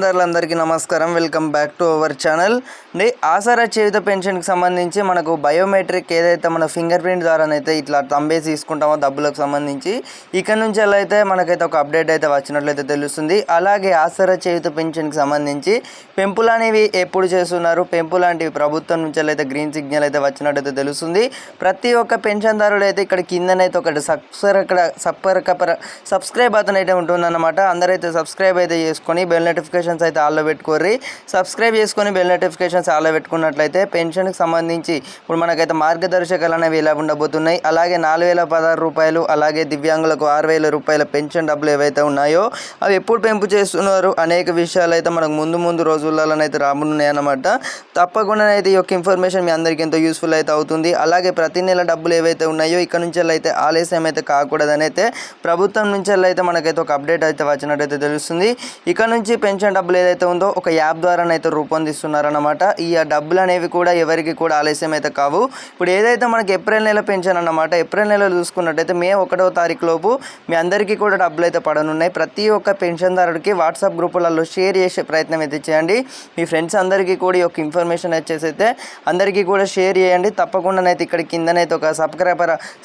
అందరికీ నమస్కారం. Welcome back to our channel. Aasara Cheyutha పెన్షన్కి సంబంధించి మనకు బయోమెట్రిక్ ఏదైతే మన ఫింగర్ ప్రింట్ ద్వారానైతే ఇట్లా తంబేసి తీసుకుంటామో డబ్బులకు సంబంధించి ఇక్కడ నుంచి అయితే మనకైతే ఒక అప్డేట్ అయితే వచ్చినట్లయితే తెలుస్తుంది. అలాగే ఆసరా చేయుత పెన్షన్కి సంబంధించి పెంపులు అనేవి ఎప్పుడు చేస్తున్నారు, పెంపు లాంటివి ప్రభుత్వం నుంచి అయితే గ్రీన్ సిగ్నల్ అయితే వచ్చినట్టయితే తెలుస్తుంది. ప్రతి ఒక్క పెన్షన్దారుడు అయితే ఇక్కడ కిందనైతే ఒకటి సబ్స్క్రైబ్ బటన్ అయితే ఉంటుందన్నమాట. అందరైతే సబ్స్క్రైబ్ అయితే చేసుకొని బెల్ నోటిఫికేషన్స్ అయితే ఆల్లో పెట్టుకోర్రి. సబ్స్క్రైబ్ చేసుకొని బెల్ నోటిఫికేషన్స్ ఆల్లో పెట్టుకున్నట్లయితే పెన్షన్కి సంబంధించి ఇప్పుడు మనకైతే మార్గదర్శకాలు అనేవి ఇలా ఉండబోతున్నాయి. అలాగే 4016 రూపాయలు, అలాగే దివ్యాంగులకు 6000 రూపాయల పెన్షన్ డబ్బులు ఏవైతే ఉన్నాయో అవి ఎప్పుడు పెంపు చేస్తున్నారు అనేక విషయాలు అయితే మనకు ముందు రోజుల్లోనైతే రాబోతున్నాయి అన్నమాట. తప్పకుండా అయితే ఈ యొక్క ఇన్ఫర్మేషన్ మీ అందరికీ ఎంతో యూస్ఫుల్ అయితే అవుతుంది. అలాగే ప్రతి నెల డబ్బులు ఏవైతే ఉన్నాయో ఇక్కడ నుంచి అయితే ఆలస్యం అయితే కాకూడదని అయితే ప్రభుత్వం నుంచి అయితే మనకైతే ఒక అప్డేట్ అయితే వచ్చినట్టయితే తెలుస్తుంది. ఇక్కడ నుంచి పెన్షన్ డబ్బులు ఏదైతే ఉందో ఒక యాప్ ద్వారానైతే రూపొందిస్తున్నారన్నమాట. ఈ డబ్బులు అనేవి కూడా ఎవరికి కూడా ఆలస్యం అయితే కావు. ఇప్పుడు ఏదైతే మనకి ఏప్రిల్ నెల పెన్షన్ అన్నమాట, ఏప్రిల్ నెలలో చూసుకున్నట్టయితే మే 1వ తారీఖు లోపు మీ అందరికీ కూడా డబ్బులు అయితే పడనున్నాయి. ప్రతి ఒక్క పెన్షన్దారుడికి వాట్సాప్ గ్రూపులలో షేర్ చేసే ప్రయత్నం అయితే చేయండి. మీ ఫ్రెండ్స్ అందరికీ కూడా ఈ యొక్క ఇన్ఫర్మేషన్ వచ్చేసి అయితే అందరికీ కూడా షేర్ చేయండి. తప్పకుండానైతే ఇక్కడ కిందనైతే ఒక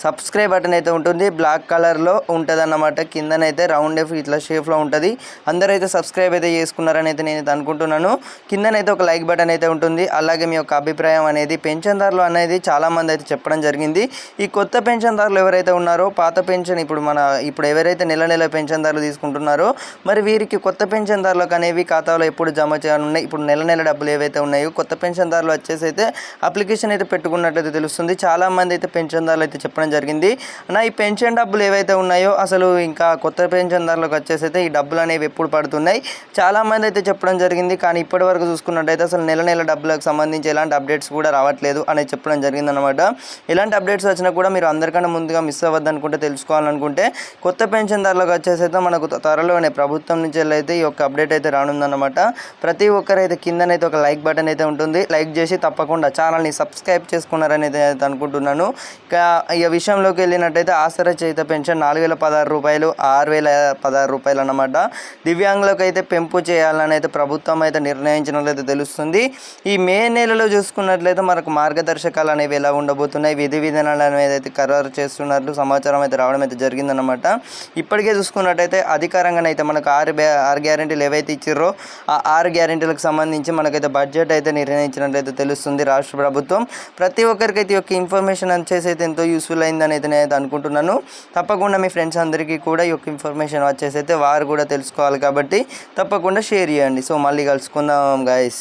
సబ్స్క్రైబ్ బటన్ అయితే ఉంటుంది, బ్లాక్ కలర్లో ఉంటుంది అన్నమాట. కిందనైతే రౌండ్ ఇట్లా షేప్లో ఉంటుంది. అందరైతే సబ్స్క్రైబ్ అయితే చేసుకున్నారని అయితే నేను అనుకుంటున్నాను. కిందనైతే ఒక లైక్ బటన్ అయితే ఉంటుంది. అలాగే మీ యొక్క అభిప్రాయం అనేది పెన్షన్దారులు అనేది చాలామంది అయితే చెప్పడం జరిగింది. ఈ కొత్త పెన్షన్దారులు ఎవరైతే ఉన్నారో పాత పెన్షన్ ఇప్పుడు ఎవరైతే నెల పెన్షన్దారులు తీసుకుంటున్నారో మరి వీరికి కొత్త పెన్షన్దారులకు అనేవి ఖాతాలో ఎప్పుడు జమ చేయనున్నాయి. ఇప్పుడు నెల డబ్బులు ఏవైతే ఉన్నాయో కొత్త పెన్షన్దారులు వచ్చేసి అయితే అప్లికేషన్ అయితే పెట్టుకున్నట్లయితే తెలుస్తుంది. చాలామంది అయితే పెన్షన్దారులు అయితే చెప్పడం జరిగింది, ఈ పెన్షన్ డబ్బులు ఏవైతే ఉన్నాయో అసలు ఇంకా కొత్త పెన్షన్దారులకు వచ్చేసి అయితే ఈ డబ్బులు అనేవి ఎప్పుడు పడుతున్నాయి చాలామంది అయితే చెప్పడం జరిగింది. కానీ ఇప్పటి వరకు చూసుకున్నట్టయితే అసలు నెల డబ్బులకు సంబంధించి ఎలాంటి అప్డేట్స్ కూడా రావట్లేదు అనేది చెప్పడం జరిగిందనమాట. ఎలాంటి అప్డేట్స్ వచ్చినా కూడా మీరు అందరికన్నా ముందుగా మిస్ అవ్వద్దు అనుకుంటే, తెలుసుకోవాలనుకుంటే కొత్త పెన్షన్దారులకు వచ్చేసి అయితే మనకు త్వరలోనే ప్రభుత్వం నుంచి అయితే ఈ యొక్క అప్డేట్ అయితే రానుందన్నమాట. ప్రతి ఒక్కరైతే కిందనైతే ఒక లైక్ బటన్ అయితే ఉంటుంది, లైక్ చేసి తప్పకుండా ఛానల్ని సబ్స్క్రైబ్ చేసుకున్నారని అయితే అనుకుంటున్నాను. ఇంకా ఈ విషయంలోకి వెళ్ళినట్టయితే ఆసరా చేయుత పెన్షన్ 4016 రూపాయలు, 6016 రూపాయలు అన్నమాట. దివ్యాంగులకు అయితే పెంపు చేయాలని అయితే ప్రభుత్వం అయితే నిర్ణయించినట్లయితే తెలుస్తుంది. ఈ మే నెలలో చూసుకున్నట్లయితే మనకు మార్గదర్శకాలు అనేవి ఎలా ఉండబోతున్నాయి, విధి విధానాలు అనేది అయితే ఖరారు చేస్తున్నట్లు సమాచారం అయితే రావడం అయితే జరిగిందనమాట. ఇప్పటికే చూసుకున్నట్టయితే అధికారంగానైతే మనకు 6 గ్యారెంటీలు ఏవైతే ఇచ్చిర్రో ఆ 6 గ్యారెంటీలకు సంబంధించి మనకైతే బడ్జెట్ అయితే నిర్ణయించినట్లయితే తెలుస్తుంది రాష్ట్ర ప్రభుత్వం. ప్రతి ఒక్కరికైతే ఈ యొక్క ఇన్ఫర్మేషన్ వచ్చేసి అయితే ఎంతో యూస్ఫుల్ అయిందని అయితే నేను అనుకుంటున్నాను. తప్పకుండా మీ ఫ్రెండ్స్ అందరికీ కూడా ఈ యొక్క ఇన్ఫర్మేషన్ వచ్చేసి అయితే వారు కూడా తెలుసుకోవాలి కాబట్టి తప్పకుండా షేర్ చేయండి. సో మళ్ళీ కలుసుకుందాం గైస్.